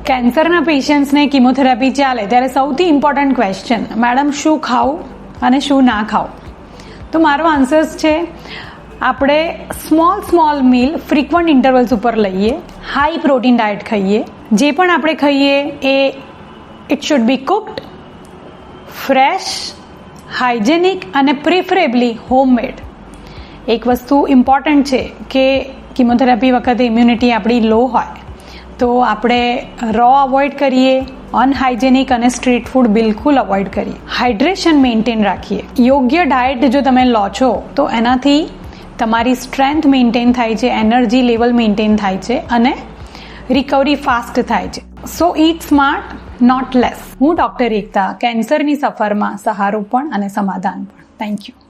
કેન્સરના પેશન્ટ્સને કિમોથેરાપી ચાલે ત્યારે સૌથી ઇમ્પોર્ટન્ટ ક્વેશ્ચન, મેડમ શું ખાવું અને શું ના ખાવું? તો મારો આન્સર્સ છે, આપણે સ્મોલ મીલ ફ્રીક્વન્ટ ઇન્ટરવલ્સ ઉપર લઈએ, હાઈ પ્રોટીન ડાયટ ખાઈએ, જે પણ આપણે ખાઈએ એ it should be cooked, fresh, hygienic અને પ્રિફરેબલી હોમમેડ. એક વસ્તુ ઇમ્પોર્ટન્ટ છે કે કિમોથેરાપી વખતે ઇમ્યુનિટી આપણી લો હોય તો આપણે રો અવોઇડ કરીએ, અનહાઇજેનિક અને સ્ટ્રીટ ફૂડ બિલકુલ અવોઇડ કરીએ, હાઇડ્રેશન મેન્ટેન રાખીએ. યોગ્ય ડાયટ જો તમે લો છો તો એનાથી તમારી સ્ટ્રેન્થ મેન્ટેન થાય છે, એનર્જી લેવલ મેન્ટેન થાય છે અને રિકવરી ફાસ્ટ થાય છે. સો ઈટ સ્માર્ટ, નોટ લેસ. હું ડૉક્ટર એકતા, કેન્સરની સફરમાં સહારો પણ અને સમાધાન પણ. Thank you.